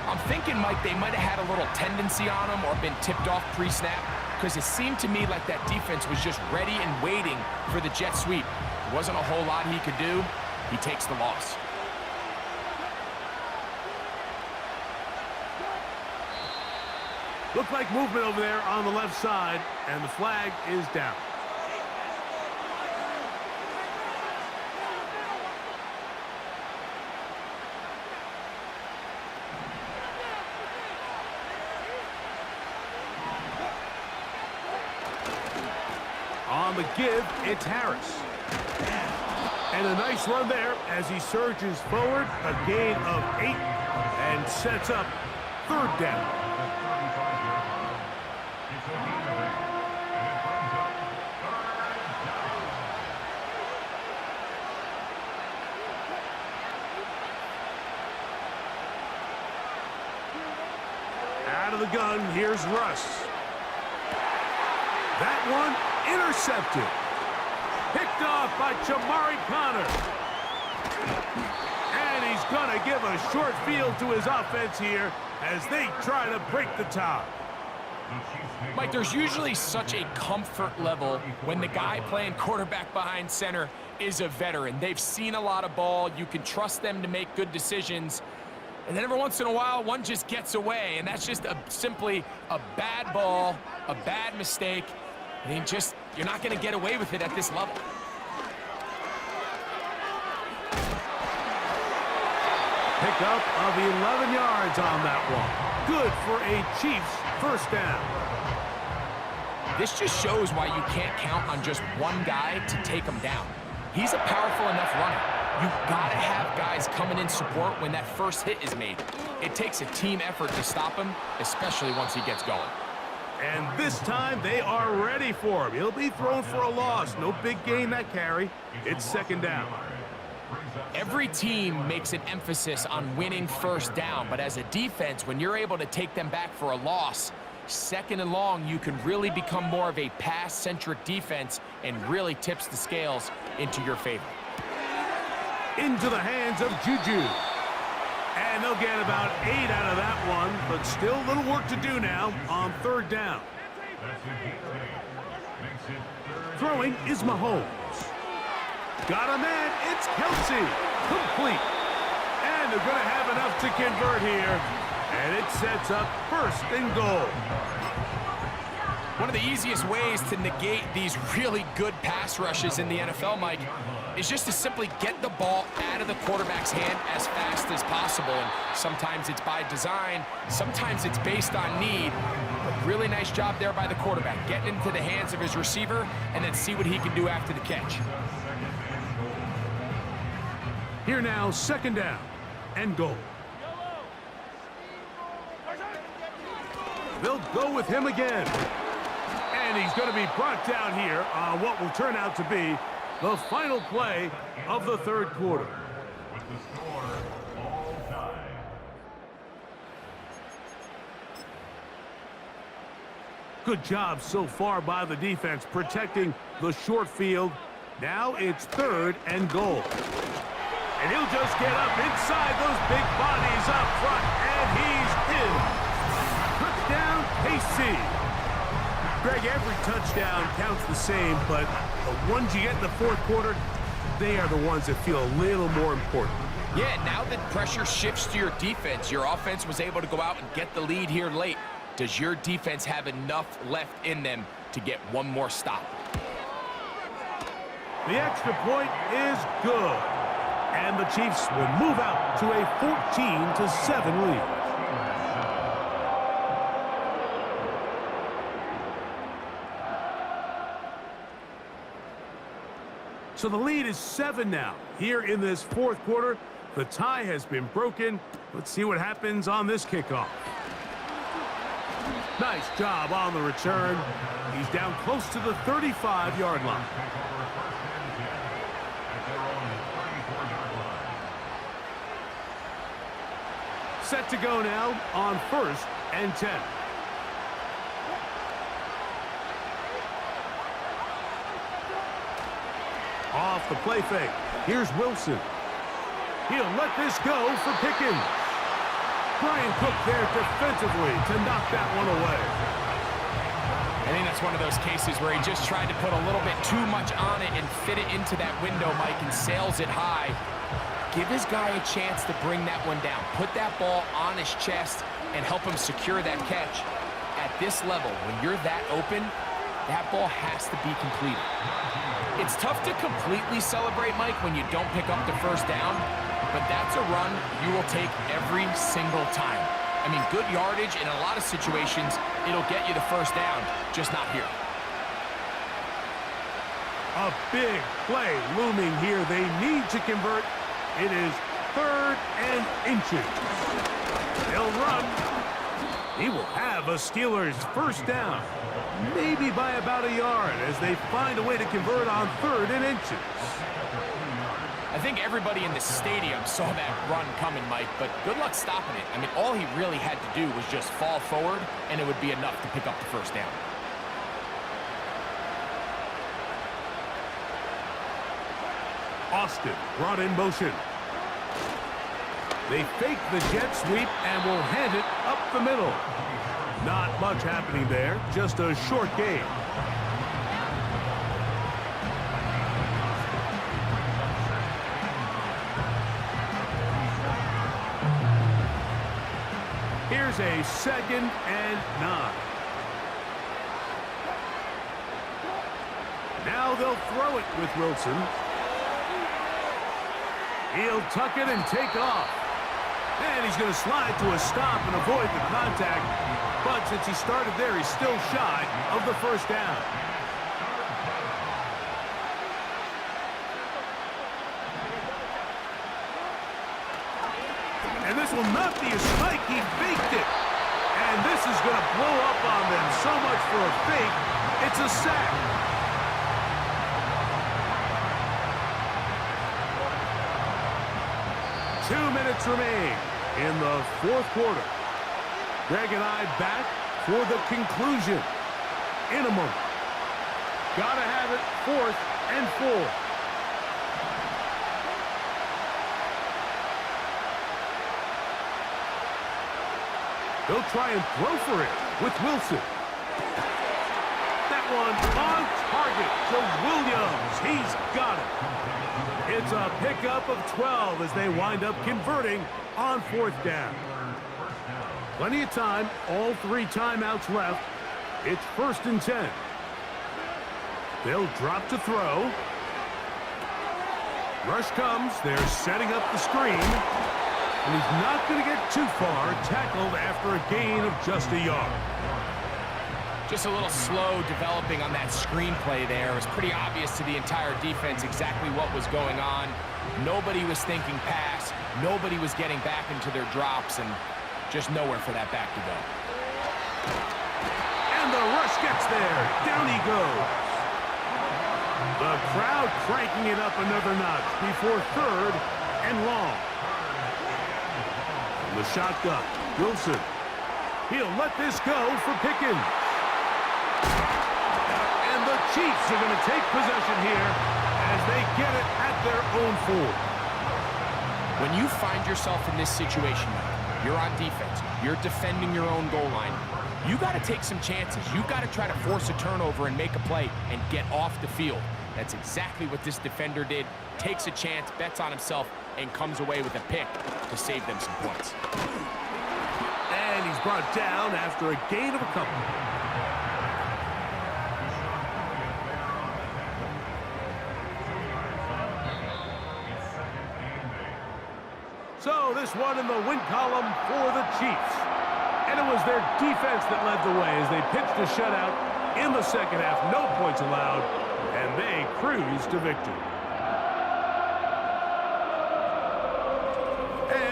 I'm thinking, Mike, they might have had a little tendency on him or been tipped off pre-snap, because it seemed to me like that defense was just ready and waiting for the jet sweep. There wasn't a whole lot he could do. He takes the loss. Looked like movement over there on the left side, and the flag is down. On the give, it's Harris. And a nice run there as he surges forward, a gain of 8, and sets up 3rd down. Out of the gun, here's Russ. That one intercepted. Picked off by Jamari Connor. And he's going to give a short field to his offense here as they try to break the tie. Mike, there's usually such a comfort level when the guy playing quarterback behind center is a veteran. They've seen a lot of ball. You can trust them to make good decisions. And then every once in a while, one just gets away, and that's just simply a bad ball, a bad mistake. I mean, you're not going to get away with it at this level. Pickup of 11 yards on that one. Good for a Chiefs 1st down. This just shows why you can't count on just one guy to take him down. He's a powerful enough runner. You've got to have guys coming in support when that first hit is made. It takes a team effort to stop him, especially once he gets going. And this time they are ready for him. He'll be thrown for a loss. No big gain that carry. It's 2nd down. Every team makes an emphasis on winning 1st down, but as a defense, when you're able to take them back for a loss, 2nd and long, you can really become more of a pass-centric defense and really tips the scales into your favor. Into the hands of Juju. And they'll get about 8 out of that one, but still a little work to do now on 3rd down. Throwing is Mahomes. Got a man, it's Kelsey. Complete. And they're going to have enough to convert here. And it sets up 1st and goal. One of the easiest ways to negate these really good pass rushes in the NFL, Mike, is just to simply get the ball out of the quarterback's hand as fast as possible. And sometimes it's by design, sometimes it's based on need. But really nice job there by the quarterback, getting into the hands of his receiver and then see what he can do after the catch. Here now, 2nd down and goal. They'll go with him again. And he's going to be brought down here on what will turn out to be the final play of the 3rd quarter. With the score, all time. Good job so far by the defense protecting the short field. Now it's 3rd and goal. And he'll just get up inside those big bodies up front, and he's in. Touchdown, KC. Greg, every touchdown counts the same, but the ones you get in the 4th quarter, they are the ones that feel a little more important. Yeah, now that pressure shifts to your defense, your offense was able to go out and get the lead here late. Does your defense have enough left in them to get one more stop? The extra point is good. And the Chiefs will move out to a 14-7 lead. So the lead is 7 now. Here in this fourth quarter, the tie has been broken. Let's see what happens on this kickoff. Nice job on the return. He's down close to the 35-yard line. Set to go now on 1st and 10. Off the play fake. Here's Wilson. He'll let this go for Pickens. Brian Cook there defensively to knock that one away. I think that's one of those cases where he just tried to put a little bit too much on it and fit it into that window, Mike, and sails it high. Give his guy a chance to bring that one down. Put that ball on his chest and help him secure that catch. At this level, when you're that open, that ball has to be completed. It's tough to completely celebrate, Mike, when you don't pick up the first down, but that's a run you will take every single time. I mean, good yardage in a lot of situations, it'll get you the first down, just not here. A big play looming here. They need to convert. It is 3rd and inches. They'll run. He will have a Steelers first down. Maybe by about a yard as they find a way to convert on 3rd and inches. I think everybody in the stadium saw that run coming, Mike, but good luck stopping it. I mean, all he really had to do was just fall forward, and it would be enough to pick up the first down. Austin brought in motion. They fake the jet sweep and will hand it up the middle. Not much happening there, just a short gain. Here's a 2nd and 9. Now they'll throw it with Wilson. He'll tuck it and take off. And he's going to slide to a stop and avoid the contact. But since he started there, he's still shy of the first down. And this will not be a spike. He faked it. And this is going to blow up on them. So much for a fake. It's a sack. 2 minutes remain in the fourth quarter. Greg and I back for the conclusion in a moment. Gotta have it 4th and 4. They'll try and throw for it with Wilson. That one on target to Williams. He's got it. It's a pickup of 12 as they wind up converting on 4th down. Plenty of time, all 3 timeouts left. It's 1st and 10. They'll drop to throw. Rush comes, they're setting up the screen. And he's not going to get too far, tackled after a gain of just a yard. Just a little slow developing on that screenplay there. It was pretty obvious to the entire defense exactly what was going on. Nobody was thinking pass. Nobody was getting back into their drops, and just nowhere for that back to go. And the rush gets there. Down he goes. The crowd cranking it up another notch before 3rd and long. From the shotgun, Wilson. He'll let this go for Pickens. And the Chiefs are going to take possession here as they get it at their own 4. When you find yourself in this situation, you're on defense, you're defending your own goal line, you got to take some chances. You got to try to force a turnover and make a play and get off the field. That's exactly what this defender did. Takes a chance, bets on himself, and comes away with a pick to save them some points. And he's brought down after a gain of a couple. So this one in the win column for the Chiefs. And it was their defense that led the way as they pitched a shutout in the second half. No points allowed, and they cruised to victory.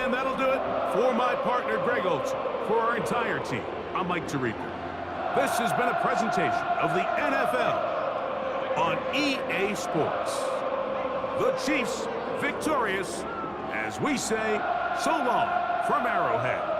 And that'll do it for my partner, Greg Olson. For our entire team, I'm Mike Tirico. This has been a presentation of the NFL on EA Sports. The Chiefs victorious, as we say, so long from Arrowhead.